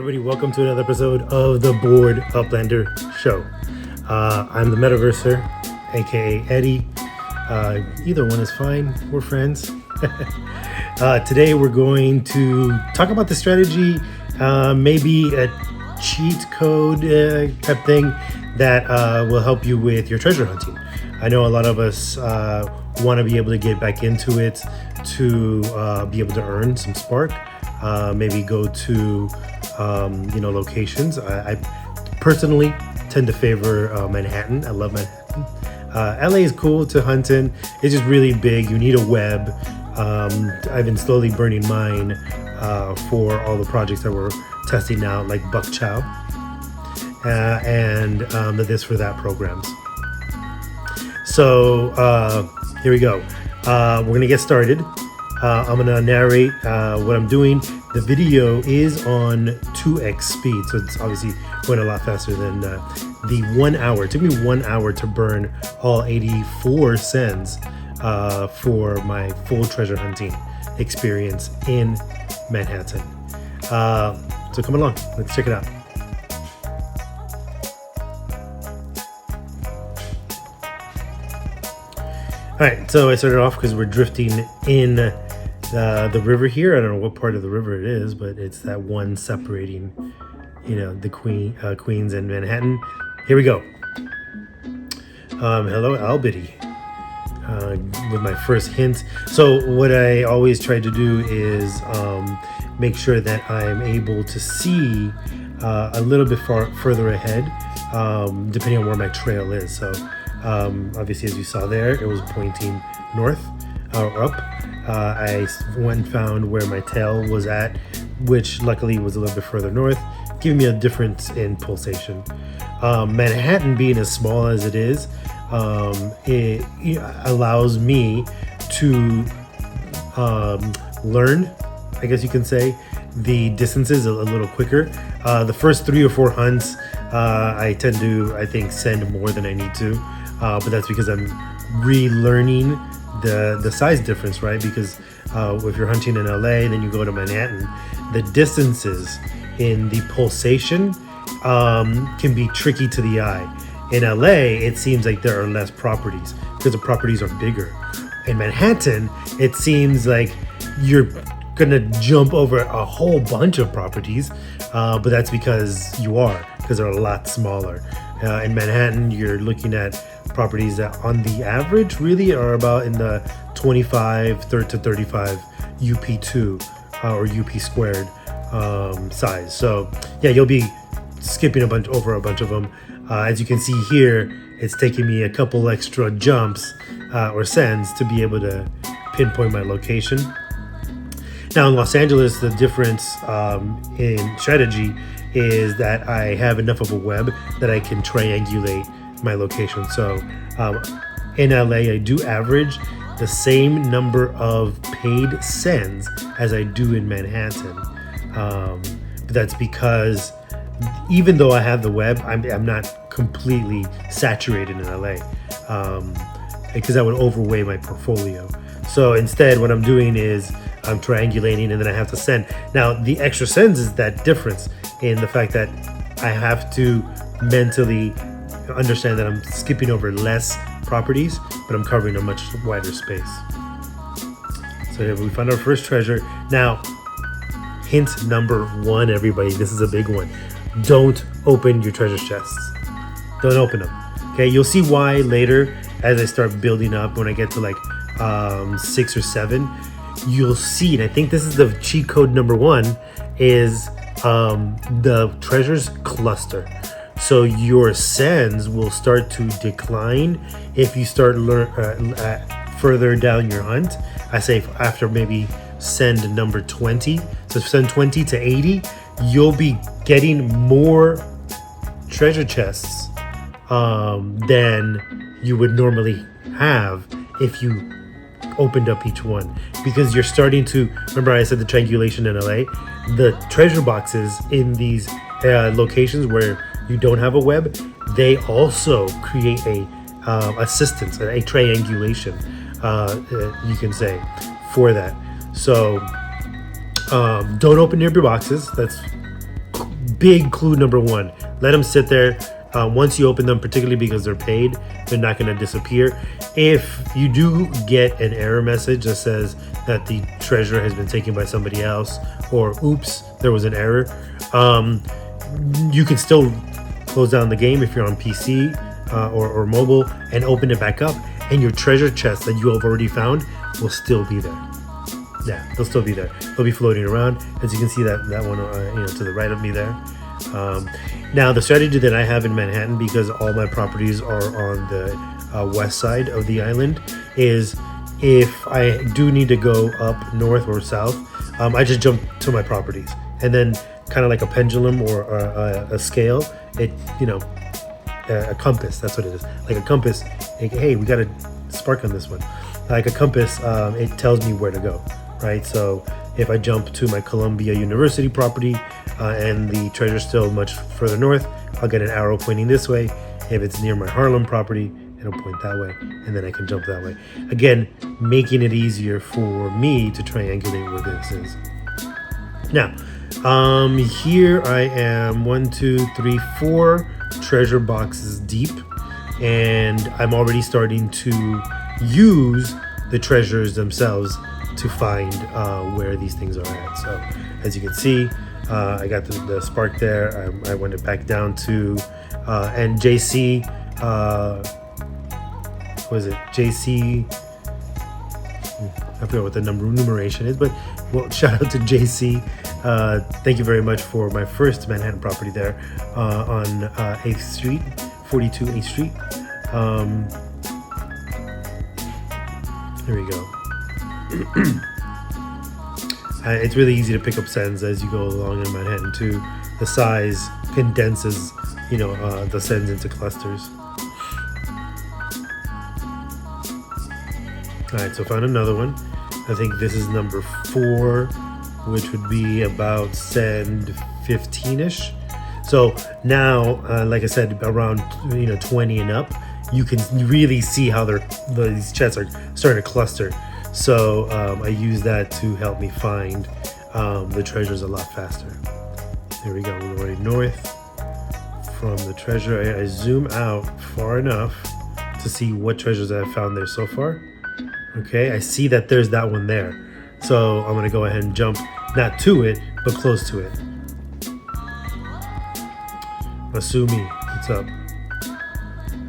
everybody, welcome to another episode of the Bored Uplander Show. I'm the Metaverser, aka Eddie. Either one is fine, we're friends. Today we're going to talk about the strategy, maybe a cheat code type thing that will help you with your treasure hunting. I know a lot of us want to be able to get back into it to be able to earn some spark, maybe go to locations. I personally tend to favor Manhattan. I love Manhattan. LA is cool to hunt in. It's just really big. You need a web. I've been slowly burning mine for all the projects that we're testing out, like Buck Chow and the This for That programs. So here we go. We're gonna get started. I'm gonna narrate what I'm doing. The video is on 2x speed, so it's obviously going a lot faster than the 1 hour. It took me 1 hour to burn all 84 cents for my full treasure hunting experience in Manhattan. So come along, let's check it out. All right, so I started off because we're drifting in the river here. I don't know what part of the river it is, but it's that one separating, the Queens and Manhattan. Here we go. Hello, Albany. With my first hint. So what I always try to do is make sure that I'm able to see a little bit further ahead, depending on where my trail is. So obviously, as you saw there, it was pointing north or up. I went and found where my tail was at, which luckily was a little bit further north, giving me a difference in pulsation. Manhattan being as small as it is, it allows me to learn, I guess you can say, the distances a little quicker. The first 3 or 4 hunts, I tend to, I think, send more than I need to, but that's because I'm relearning the size difference, right? Because if you're hunting in LA, then you go to Manhattan, the distances in the pulsation can be tricky to the eye. In LA, it seems like there are less properties because the properties are bigger. In Manhattan, it seems like you're gonna jump over a whole bunch of properties, but that's because they're a lot smaller. In Manhattan, you're looking at properties that on the average really are about in the 25 to 35 UP2 or UP squared size. So yeah, you'll be skipping over a bunch of them. As you can see here, it's taking me a couple extra jumps or sends to be able to pinpoint my location. Now in Los Angeles, the difference in strategy is that I have enough of a web that I can triangulate my location. So in LA, I do average the same number of paid sends as I do in Manhattan. But that's because even though I have the web, I'm not completely saturated in LA because that would overweigh my portfolio. So instead, what I'm doing is I'm triangulating and then I have to send. Now, the extra sends is that difference in the fact that I have to mentally understand that I'm skipping over less properties, but I'm covering a much wider space. So here we found our first treasure. Now, hint number 1, everybody, this is a big one. Don't open your treasure chests. Don't open them. Okay, you'll see why later as I start building up. When I get to like 6 or 7, you'll see, and I think this is the cheat code number 1, is the treasures cluster. So your sends will start to decline if you start further down your hunt. I say after maybe send number 20. So send 20 to 80, you'll be getting more treasure chests than you would normally have if you opened up each one, because you're starting to remember I said the triangulation in LA. The treasure boxes in these locations where you don't have a web, they also create a assistance, a triangulation, you can say, for that. So don't open your boxes. That's big clue number one, let them sit there. Once you open them, particularly because they're paid, they're not going to disappear. If you do get an error message that says that the treasure has been taken by somebody else, or oops, there was an error, you can still close down the game if you're on PC or mobile and open it back up, and your treasure chest that you have already found will still be there. Yeah, they'll still be there. They'll be floating around. As you can see, that one to the right of me there. Now, the strategy that I have in Manhattan, because all my properties are on the west side of the island, is if I do need to go up north or south, I just jump to my properties, and then kind of like a pendulum or a scale, a compass, that's what it is, like a compass. Like, hey, we got a spark on this one. Like a compass, it tells me where to go, right? So if I jump to my Columbia University property and the treasure's still much further north, I'll get an arrow pointing this way. If it's near my Harlem property, it'll point that way, and then I can jump that way. Again, making it easier for me to triangulate where this is. Now, here I am 1, 2, 3, 4 treasure boxes deep, and I'm already starting to use the treasures themselves to find where these things are at. So as you can see, I got the spark there. I went it back down to and JC, what is it, JC, I forget what the numeration is, but well, shout out to JC. Thank you very much for my first Manhattan property there on 8th Street, 42 8th Street. There we go. It's really easy to pick up sends as you go along in Manhattan too. The size condenses, the sends into clusters. All right, so found another one. I think this is number 4, which would be about send 15-ish. So now, like I said, around 20 and up, you can really see how these chests are starting to cluster. So I use that to help me find the treasures a lot faster. There we go. We're going north from the treasure. I zoom out far enough to see what treasures I've found there so far. Okay, I see that there's that one there. So I'm gonna go ahead and jump, not to it, but close to it. Asumi, what's up?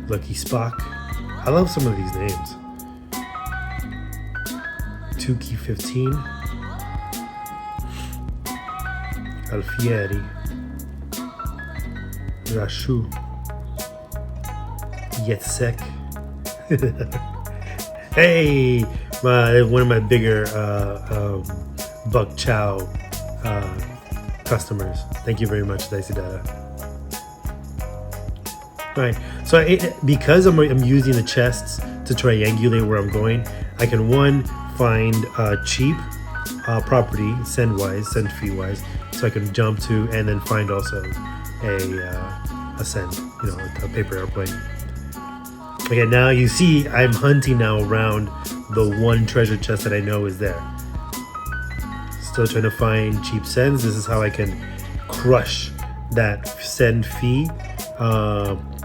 Lucky Spock. I love some of these names. Tuki 15. Alfieri. Rashu. Yetsek. Hey, one of my bigger Buck Chow customers. Thank you very much, Dicey Data. All right, so because I'm using the chests to triangulate where I'm going, I can find cheap property send fee-wise, so I can jump to and then find also a send, a paper airplane. Okay, now you see I'm hunting now around the one treasure chest that I know is there. Still trying to find cheap sends. This is how I can crush that send fee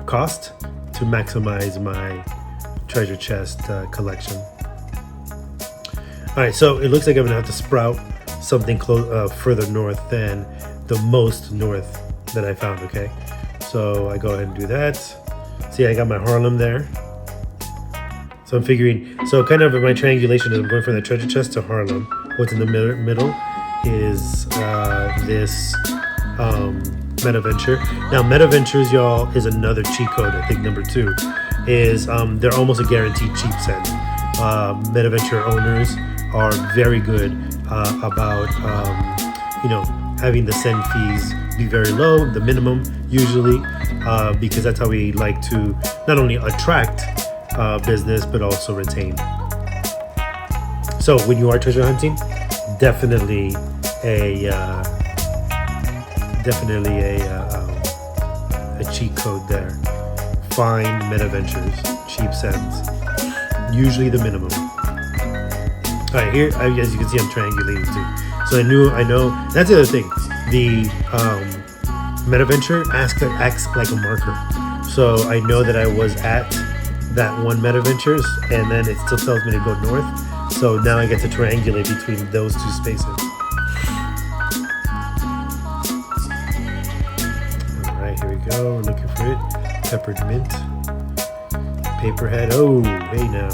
cost to maximize my treasure chest collection. All right, so it looks like I'm gonna have to sprout something further north than the most north that I found. Okay, so I go ahead and do that. See, I got my Harlem there. So I'm figuring, kind of my triangulation is I'm going from the treasure chest to Harlem. What's in the middle is this Metaventure. Now, Metaventures, y'all, is another cheat code. I think number 2 is they're almost a guaranteed cheap send. Metaventure owners are very good about having the send fees be very low, the minimum usually, because that's how we like to not only attract business but also retain. So when you are treasure hunting, definitely a cheat code there. Find Metaventures, cheap sends, usually the minimum. All right, here, as you can see, I'm triangulating too. So I know. That's the other thing. MetaVenture acts like a marker. So I know that I was at that one MetaVentures, and then it still tells me to go north. So now I get to triangulate between those two spaces. All right, here we go. We're looking for it. Peppered mint. Paperhead. Oh, hey now.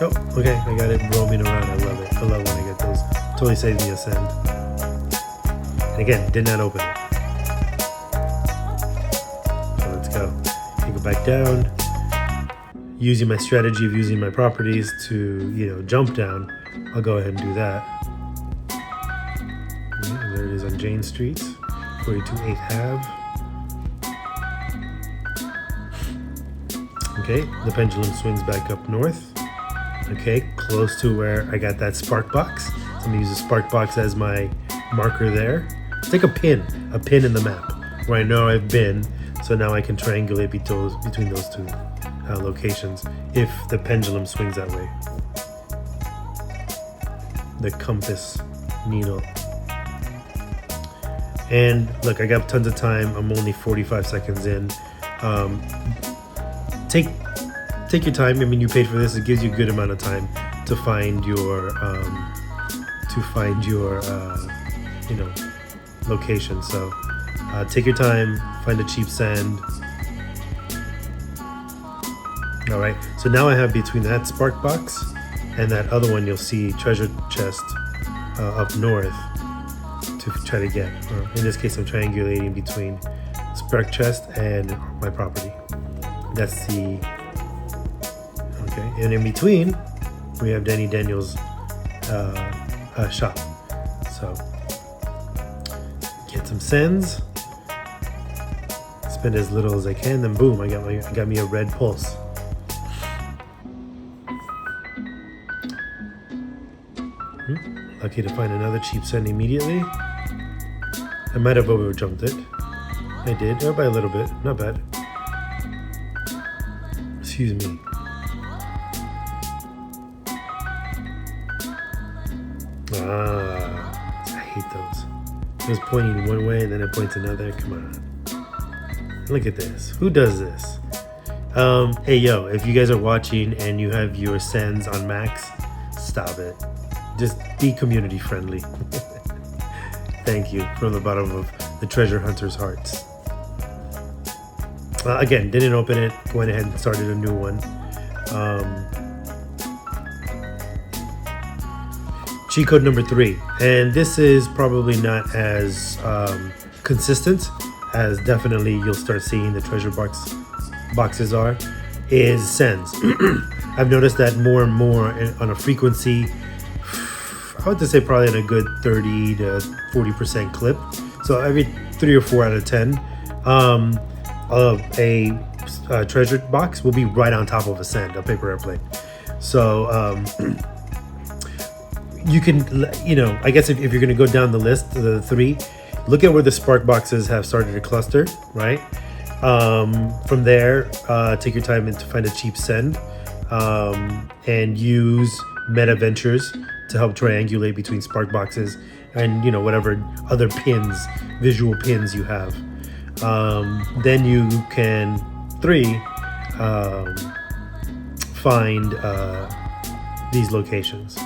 Oh, okay. I got it roaming around. I love it. I love when I get those. Totally saves me a send. And again, did not open it. So let's go. I go back down. Using my strategy of using my properties to, jump down, I'll go ahead and do that. Yeah, there it is on Jane Street, 42 8th Ave. Okay, the pendulum swings back up north. Okay, close to where I got that spark box. So I'm gonna use the spark box as my marker there. It's like a pin in the map where I know I've been. So now I can triangulate between those two locations if the pendulum swings that way. The compass needle. And look, I got tons of time. I'm only 45 seconds in. Take your time. I mean, you paid for this. It gives you a good amount of time to find your location. So take your time. Find a cheap sand. All right. So now I have between that spark box and that other one, you'll see treasure chest up north to try to get. In this case, I'm triangulating between spark chest and my property. That's the okay. And in between, we have Danny Daniels' shop. So get some sends. Spend as little as I can. Then boom, I got me a red pulse. Lucky to find another cheap send immediately. I might have over-jumped it. I did, by a little bit. Not bad. Excuse me. I hate those. It was pointing one way and then it points another. Come on. Look at this. Who does this? Hey, yo, if you guys are watching and you have your sends on max, stop it. Just be community friendly. Thank you from the bottom of the treasure hunter's hearts. Again, didn't open it. Went ahead and started a new one. Cheat code number 3. And this is probably not as consistent as definitely you'll start seeing the treasure boxes are, is sends. I've noticed that more and more on a frequency, I would just say probably in a good 30 to 40% clip. So every 3 or 4 out of 10, a treasure box will be right on top of a send, a paper airplane. So you can, I guess if you're going to go down the list, the 3, look at where the spark boxes have started to cluster, right? From there, take your time to find a cheap send and use MetaVentures to help triangulate between spark boxes and whatever other pins, visual pins you have. Then you can 3 find these locations.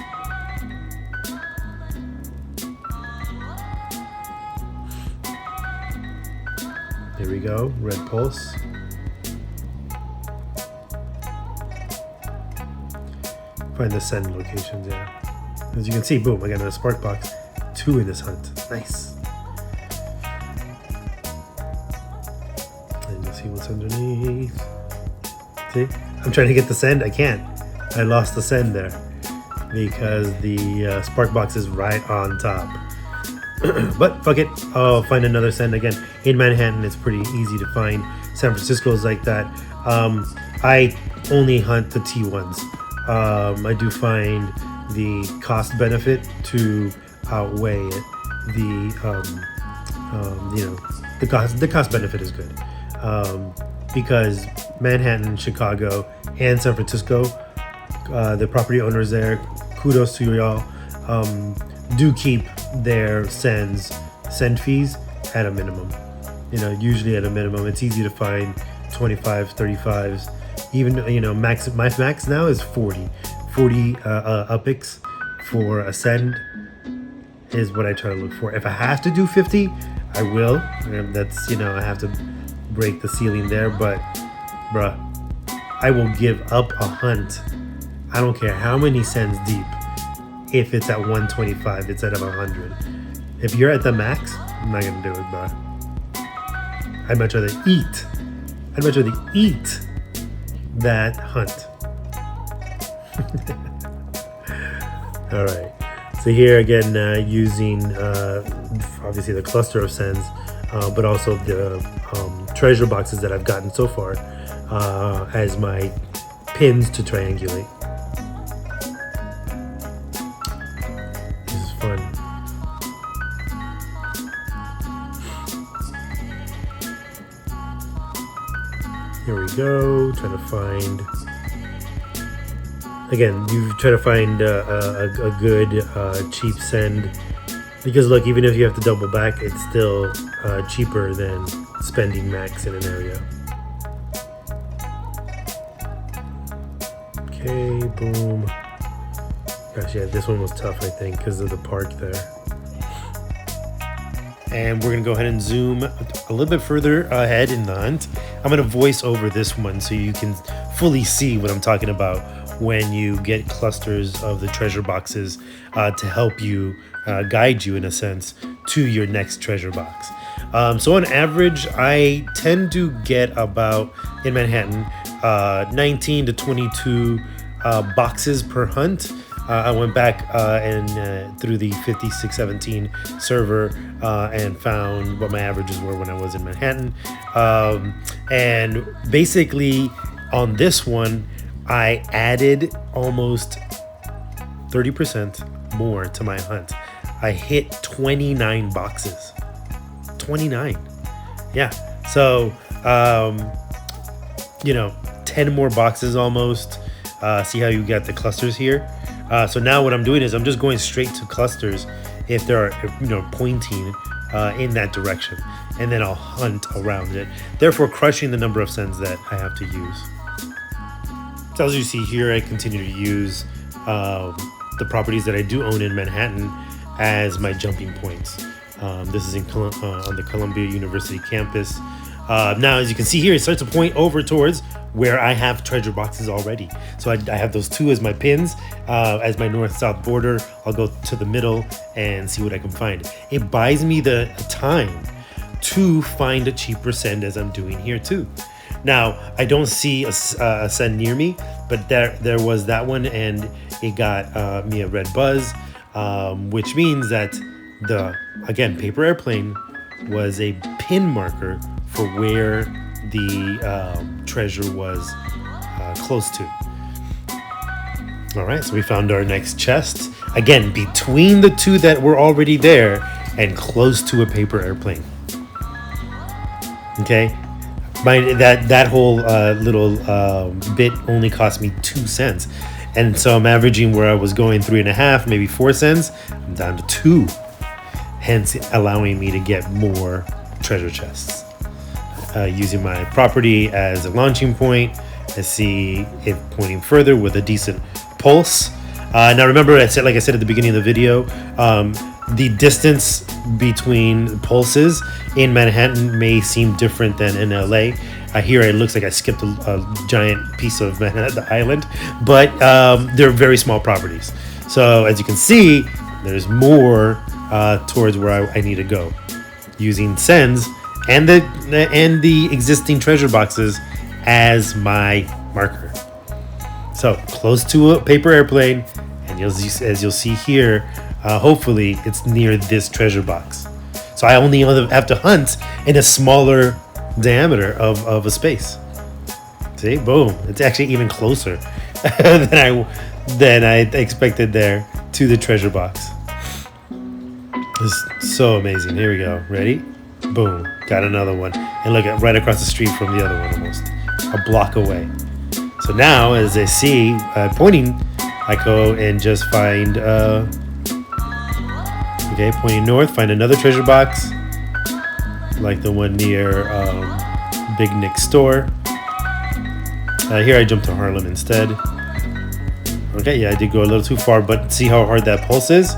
There we go, red pulse. Find the send locations, yeah. As you can see, boom, I got a spark box. 2 in this hunt. Nice. And you'll see what's underneath. See? I'm trying to get the send. I can't. I lost the send there because the spark box is right on top. But fuck it. I'll find another send again. In Manhattan, it's pretty easy to find. San Francisco is like that. I only hunt the T1s. I do find the cost benefit to outweigh it. The cost benefit is good because Manhattan, Chicago, and San Francisco, the property owners there, kudos to y'all, do keep their sends send fees at a minimum. Usually at a minimum, it's easy to find 25, 35s. Even my max now is 40 upics for a send is what I try to look for. If I have to do 50, I will. And that's I have to break the ceiling there, but bruh, I will give up a hunt. I don't care how many sends deep. If it's at 125 instead of 100, if you're at the max, I'm not gonna do it, bruh. I'd much rather eat. I'd much rather eat that hunt. All right. So here again, using obviously the cluster of sends, but also the treasure boxes that I've gotten so far as my pins to triangulate. This is fun. Here we go. Trying to find. Again, you try to find a good cheap send, because look, even if you have to double back, it's still cheaper than spending max in an area. Okay, boom. Gosh, yeah, this one was tough, I think, because of the park there. And we're gonna go ahead and zoom a little bit further ahead in the hunt. I'm gonna voice over this one so you can fully see what I'm talking about when you get clusters of the treasure boxes to help you guide you in a sense to your next treasure box. So on average, I tend to get about, in Manhattan, 19 to 22 boxes per hunt. I went back and through the 5617 server and found what my averages were when I was in Manhattan. And basically on this one, I added almost 30% more to my hunt. I hit 29 boxes. 29. Yeah. So, 10 more boxes almost. See how you got the clusters here? So now what I'm doing is I'm just going straight to clusters if they're, pointing in that direction. And then I'll hunt around it, therefore crushing the number of sends that I have to use. So as you see here, I continue to use the properties that I do own in Manhattan as my jumping points. This is on the Columbia University campus. Now, as you can see here, it starts to point over towards where I have treasure boxes already. So I have those two as my pins. As my north-south border, I'll go to the middle and see what I can find. It buys me the time to find a cheaper send, as I'm doing here too. Now, I don't see a send near me, but there was that one, and it got me a red buzz, which means that again, paper airplane was a pin marker for where the treasure was close to. All right, so we found our next chest. Again, between the two that were already there and close to a paper airplane. Okay. That whole little bit only cost me 2 cents, and so I'm averaging where I was going 3.5, maybe 4 cents. I'm down to 2, hence allowing me to get more treasure chests. Using my property as a launching point, I see it pointing further with a decent pulse. Now remember, like I said at the beginning of the video, the distance between pulses in Manhattan may seem different than in LA. Here it looks like I skipped a giant piece of Manhattan, the island, but they're very small properties. So as you can see, there's more towards where I need to go, using sends and the existing treasure boxes as my marker. So close to a paper airplane, and as you'll see here, hopefully it's near this treasure box. So I only have to hunt in a smaller diameter of a space. See, boom! It's actually even closer than I expected there to the treasure box. It's so amazing. Here we go. Ready? Boom! Got another one, and look at right across the street from the other one, almost a block away. So now, as I see pointing, I go and just find. Okay, pointing north, find another treasure box, like the one near Big Nick's store. Here I jumped to Harlem instead. Okay, yeah, I did go a little too far, but see how hard that pulse is?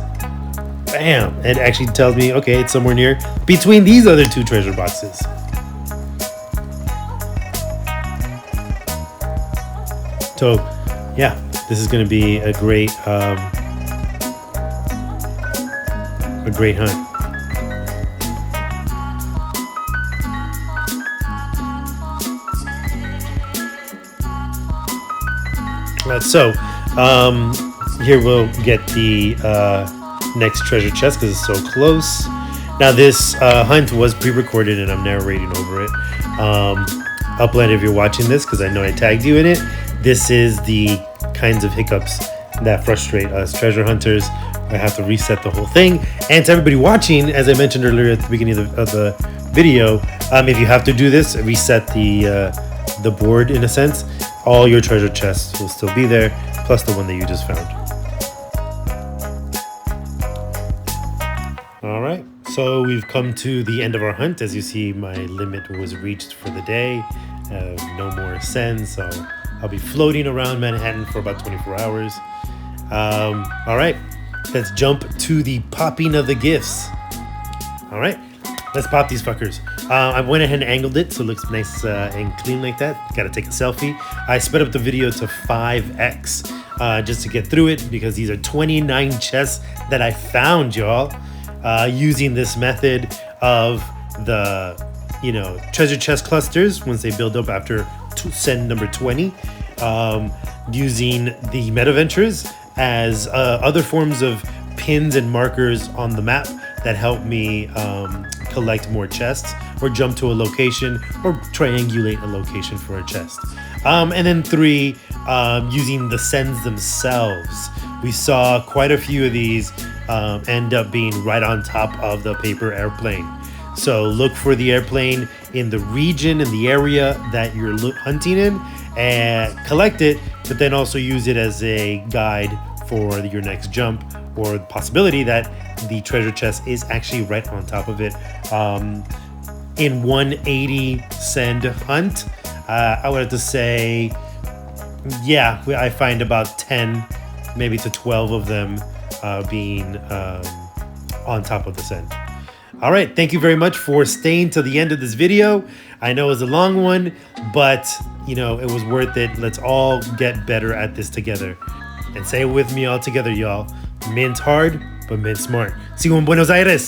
Bam! It actually tells me, okay, it's somewhere near between these other two treasure boxes. So, yeah, this is going to be a great hunt. Here we'll get the next treasure chest because it's so close. Now this hunt was pre-recorded and I'm narrating over it. Upland, if you're watching this, because I know I tagged you in it, this is the kinds of hiccups that frustrate us treasure hunters. I have to reset the whole thing. And to everybody watching, as I mentioned earlier at the beginning of the video, if you have to do this, reset the board in a sense. All your treasure chests will still be there, plus the one that you just found. All right, so we've come to the end of our hunt. As you see, my limit was reached for the day. No more ascends, so I'll be floating around Manhattan for about 24 hours. All right, let's jump to the popping of the gifts. All right, let's pop these fuckers. I went ahead and angled it so it looks nice and clean like that. Gotta take a selfie. I sped up the video to 5x just to get through it because these are 29 chests that I found, y'all, using this method of the treasure chest clusters once they build up after send number 20, using the Metaverse as other forms of pins and markers on the map that help me collect more chests or jump to a location or triangulate a location for a chest. And then 3, using the sends themselves. We saw quite a few of these end up being right on top of the paper airplane. So look for the airplane in the region, in the area that you're hunting in, and collect it, but then also use it as a guide for your next jump, or the possibility that the treasure chest is actually right on top of it. In 180 send hunt, I would have to say, yeah, I find about 10, maybe to 12 of them being on top of the send. All right, thank you very much for staying till the end of this video. I know it was a long one, but it was worth it. Let's all get better at this together. And say it with me all together, y'all. Mint hard, but mint smart. See you in Buenos Aires.